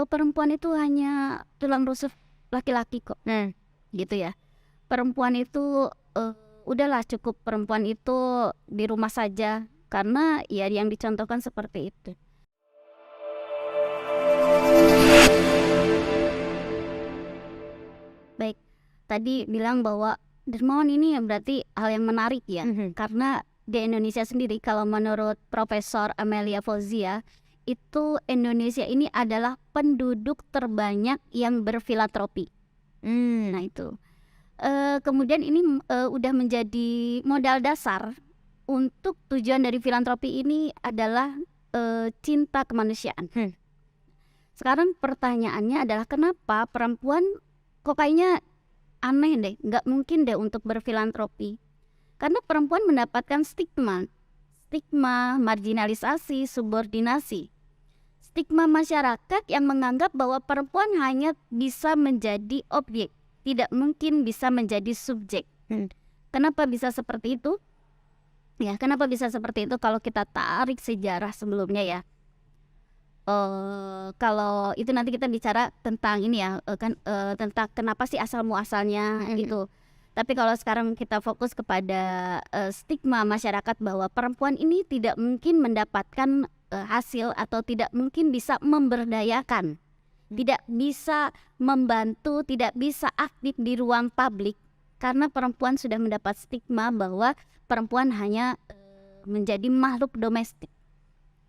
bahwa perempuan itu hanya tulang rusuk laki-laki kok, gitu ya. Perempuan itu udahlah cukup perempuan itu di rumah saja, karena ya yang dicontohkan seperti itu. Baik, tadi bilang bahwa dermawan ini ya berarti hal yang menarik ya, karena di Indonesia sendiri kalau menurut Profesor Amelia Fauzia itu Indonesia ini adalah penduduk terbanyak yang berfilantropi. Nah itu. Kemudian ini udah menjadi modal dasar untuk tujuan dari filantropi ini adalah cinta kemanusiaan. Sekarang pertanyaannya adalah kenapa perempuan kok kayaknya aneh deh, nggak mungkin deh untuk berfilantropi. Karena perempuan mendapatkan stigma, marginalisasi, subordinasi. Stigma masyarakat yang menganggap bahwa perempuan hanya bisa menjadi objek, tidak mungkin bisa menjadi subjek. Kenapa bisa seperti itu? Ya, kenapa bisa seperti itu kalau kita tarik sejarah sebelumnya ya. Kalau itu nanti kita bicara tentang ini ya, tentang kenapa sih asal muasalnya gitu. Tapi kalau sekarang kita fokus kepada stigma masyarakat bahwa perempuan ini tidak mungkin mendapatkan hasil atau tidak mungkin bisa memberdayakan, tidak bisa membantu, tidak bisa aktif di ruang publik karena perempuan sudah mendapat stigma bahwa perempuan hanya menjadi makhluk domestik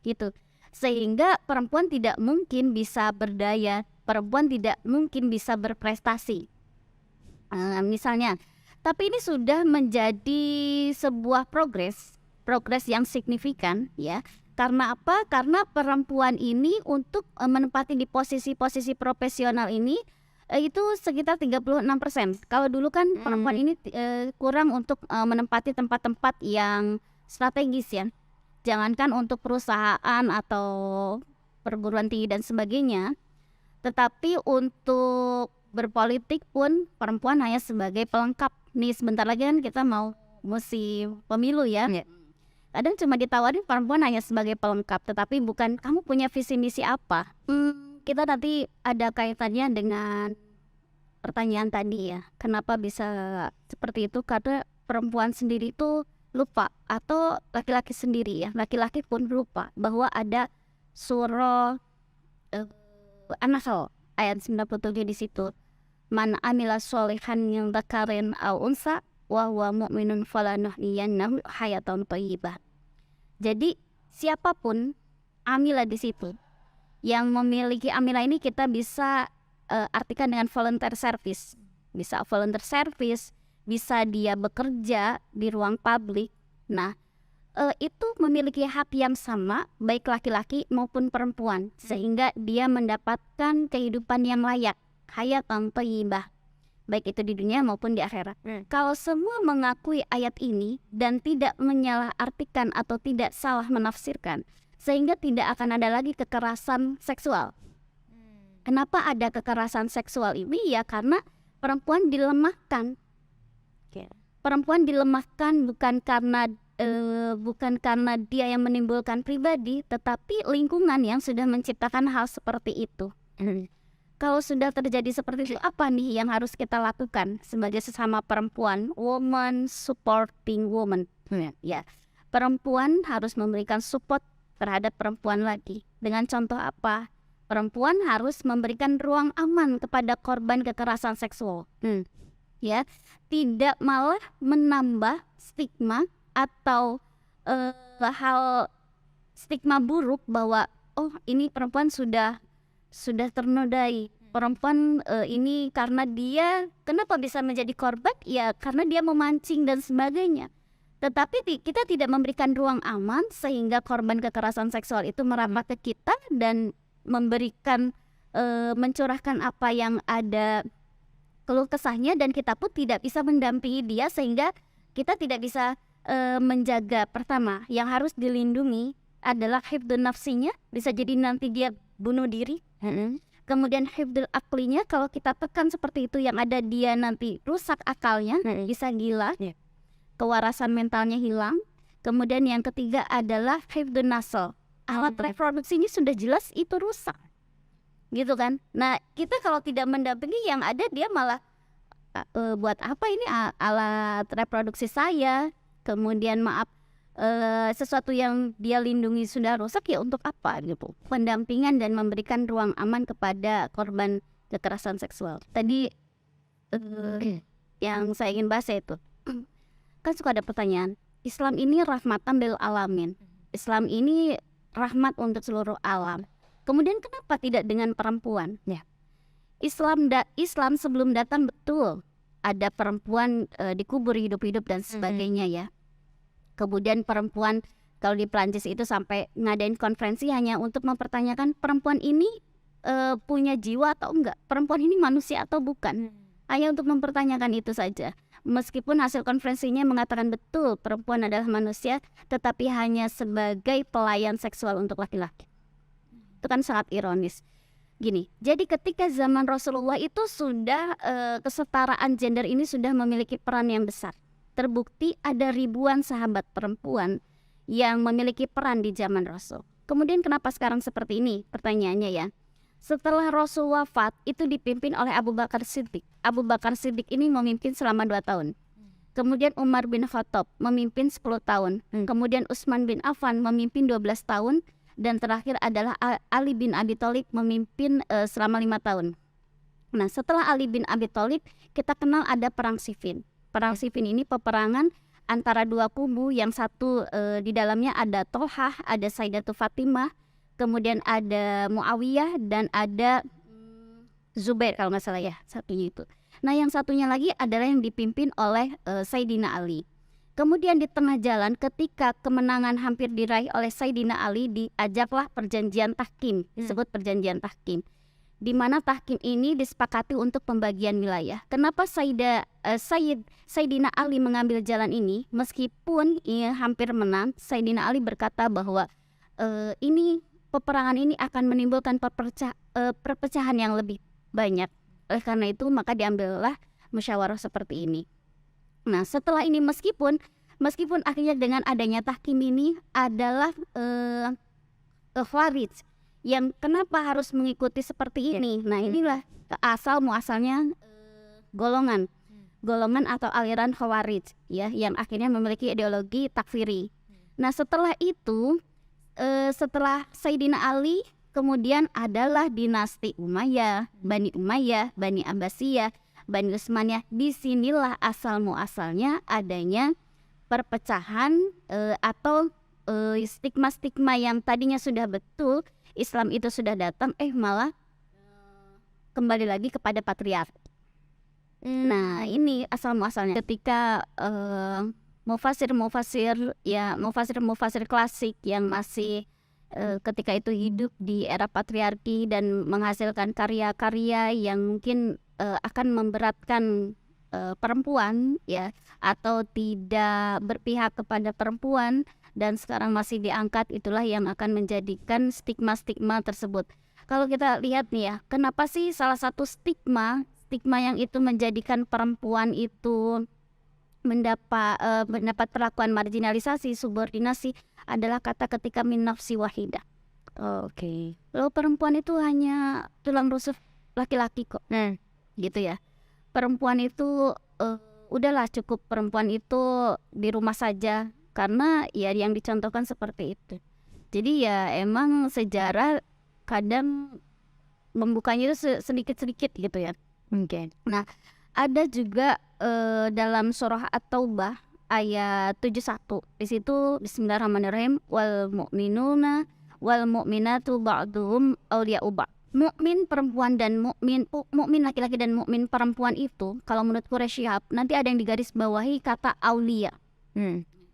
gitu. Sehingga perempuan tidak mungkin bisa berdaya, perempuan tidak mungkin bisa berprestasi. Misalnya, tapi ini sudah menjadi sebuah progres yang signifikan ya. Karena apa? Karena perempuan ini untuk menempati di posisi-posisi profesional ini itu sekitar 36%. Kalau dulu kan perempuan ini kurang untuk menempati tempat-tempat yang strategis ya. Jangankan untuk perusahaan atau perguruan tinggi dan sebagainya, tetapi untuk berpolitik pun perempuan hanya sebagai pelengkap. Nih sebentar lagi kan kita mau musim pemilu ya. Kadang cuma ditawarin perempuan hanya sebagai pelengkap, tetapi bukan kamu punya visi misi apa. Kita nanti ada kaitannya dengan pertanyaan tadi ya. Kenapa bisa seperti itu? Karena perempuan sendiri itu lupa, atau laki-laki sendiri ya, laki-laki pun lupa bahwa ada surah An-Nahl ayat 97 di situ. Man amila sholihan yang dzakarin aw unsa wa huwa mu'minun falanuhyiyannahu hayatan thayyibah. Jadi siapapun amila di situ yang memiliki amila ini kita bisa artikan dengan volunteer service. Bisa volunteer service, bisa dia bekerja di ruang publik. Nah, itu memiliki hak yang sama baik laki-laki maupun perempuan, sehingga dia mendapatkan kehidupan yang layak, hayatan thayyibah, baik itu di dunia maupun di akhirat. Kalau semua mengakui ayat ini dan tidak menyalahartikan atau tidak salah menafsirkan, sehingga tidak akan ada lagi kekerasan seksual. Kenapa ada kekerasan seksual ini? Ya karena perempuan dilemahkan. Perempuan dilemahkan bukan karena dia yang menimbulkan pribadi, tetapi lingkungan yang sudah menciptakan hal seperti itu. Kalau sudah terjadi seperti itu, apa nih yang harus kita lakukan sebagai sesama perempuan? Woman supporting woman. Ya, perempuan harus memberikan support terhadap perempuan lagi. Dengan contoh apa? Perempuan harus memberikan ruang aman kepada korban kekerasan seksual. Ya, tidak malah menambah stigma atau hal stigma buruk bahwa oh ini perempuan sudah ternodai. Perempuan ini karena dia kenapa bisa menjadi korban? Ya karena dia memancing dan sebagainya. Tetapi kita tidak memberikan ruang aman sehingga korban kekerasan seksual itu merambat ke kita dan memberikan mencurahkan apa yang ada keluh kesahnya, dan kita pun tidak bisa mendampingi dia sehingga kita tidak bisa menjaga. Pertama yang harus dilindungi adalah hifdzun nafsinya, bisa jadi nanti dia bunuh diri. Kemudian hifdzul aklinya, kalau kita tekan seperti itu yang ada dia nanti rusak akalnya, bisa gila, kewarasan mentalnya hilang. Kemudian yang ketiga adalah hifdzun nasl, alat reproduksi ini sudah jelas itu rusak. gitu kan. Nah kita kalau tidak mendampingi, yang ada dia malah buat apa ini alat reproduksi saya, kemudian maaf, sesuatu yang dia lindungi sudah rusak, ya untuk apa gitu. Pendampingan dan memberikan ruang aman kepada korban kekerasan seksual. Tadi yang saya ingin bahas itu kan suka ada pertanyaan, Islam ini rahmatan lil alamin, Islam ini rahmat untuk seluruh alam, kemudian kenapa tidak dengan perempuan? Ya, Islam sebelum datang betul ada perempuan dikubur hidup-hidup dan sebagainya ya. Kemudian perempuan kalau di Prancis itu sampai ngadain konferensi hanya untuk mempertanyakan perempuan ini punya jiwa atau enggak, perempuan ini manusia atau bukan. Hanya untuk mempertanyakan itu saja. Meskipun hasil konferensinya mengatakan betul perempuan adalah manusia, tetapi hanya sebagai pelayan seksual untuk laki-laki. Itu kan sangat ironis. Gini, jadi ketika zaman Rasulullah itu sudah kesetaraan gender ini sudah memiliki peran yang besar. Terbukti ada ribuan sahabat perempuan yang memiliki peran di zaman Rasul. Kemudian kenapa sekarang seperti ini? Pertanyaannya ya. Setelah Rasul wafat itu dipimpin oleh Abu Bakar Siddiq. Abu Bakar Siddiq ini memimpin selama 2 tahun. Kemudian Umar bin Khattab memimpin 10 tahun. Kemudian Utsman bin Affan memimpin 12 tahun. Dan terakhir adalah Ali bin Abi Thalib memimpin selama 5 tahun. Nah setelah Ali bin Abi Thalib kita kenal ada perang Siffin. Perang Siffin ini peperangan antara dua kubu, yang satu di dalamnya ada Tolhah, ada Sayyidatul Fatimah, kemudian ada Muawiyah dan ada Zubair kalau nggak salah ya, satunya itu. Nah yang satunya lagi adalah yang dipimpin oleh Sayyidina Ali. Kemudian di tengah jalan ketika kemenangan hampir diraih oleh Sayyidina Ali, diajaklah perjanjian tahkim, disebut perjanjian tahkim, di mana tahkim ini disepakati untuk pembagian wilayah. Kenapa Sayyidina Ali mengambil jalan ini? Meskipun ia hampir menang, Sayyidina Ali berkata bahwa ini peperangan ini akan menimbulkan perpecahan yang lebih banyak. Oleh karena itu maka diambillah musyawarah seperti ini. Nah setelah ini meskipun akhirnya dengan adanya tahkim ini adalah Khawarij yang kenapa harus mengikuti seperti ini. Nah inilah asal muasalnya golongan atau aliran Khawarij ya, yang akhirnya memiliki ideologi takfiri. Nah setelah itu setelah Sayyidina Ali kemudian adalah dinasti Umayyah, Bani Abbasiyah, Bani Utsmaniyah. Disinilah asal muasalnya adanya perpecahan atau stigma-stigma yang tadinya sudah betul Islam itu sudah datang, malah kembali lagi kepada patriarki. Nah ini asal muasalnya. Ketika mufasir klasik yang masih ketika itu hidup di era patriarki dan menghasilkan karya-karya yang mungkin akan memberatkan perempuan ya, atau tidak berpihak kepada perempuan, dan sekarang masih diangkat, itulah yang akan menjadikan stigma-stigma tersebut. Kalau kita lihat nih ya, kenapa sih salah satu stigma yang itu menjadikan perempuan itu mendapat perlakuan marginalisasi, subordinasi, adalah kata ketika min nafsi wahidah. Oke. Loh perempuan itu hanya tulang rusuk laki-laki kok. Gitu ya. Perempuan itu udahlah cukup perempuan itu di rumah saja, karena ya yang dicontohkan seperti itu. Jadi ya emang sejarah kadang membukanya itu sedikit-sedikit gitu ya. Mungkin. Nah, ada juga dalam surah At-Taubah ayat 71. Di situ bismillahirrahmanirrahim, wal mu'minuna wal mu'minatu ba'duhum awliya'u ba'd. Mukmin perempuan dan mukmin laki-laki dan mukmin perempuan itu kalau menurut Quraisy Shihab nanti ada yang digaris bawahi kata aulia.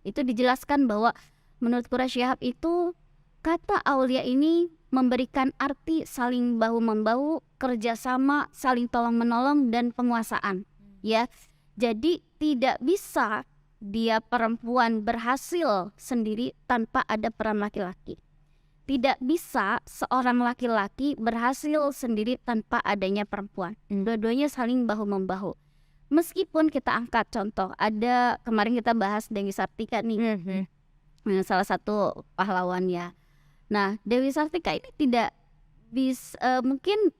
Itu dijelaskan bahwa menurut Quraisy Shihab itu kata aulia ini memberikan arti saling bahu-membahu, kerjasama, saling tolong-menolong, dan penguasaan. Ya, jadi tidak bisa dia perempuan berhasil sendiri tanpa ada peran laki-laki. Tidak bisa seorang laki-laki berhasil sendiri tanpa adanya perempuan. Dua-duanya saling bahu-membahu. Meskipun kita angkat contoh, ada kemarin kita bahas Dewi Sartika nih, salah satu pahlawan ya. Nah, Dewi Sartika ini tidak mungkin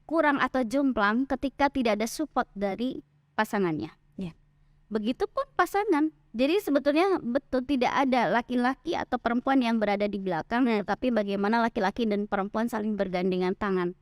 kurang atau jomplang ketika tidak ada support dari pasangannya. Ya. Begitupun pasangan. Jadi sebetulnya betul tidak ada laki-laki atau perempuan yang berada di belakang, tetapi bagaimana laki-laki dan perempuan saling bergandengan tangan.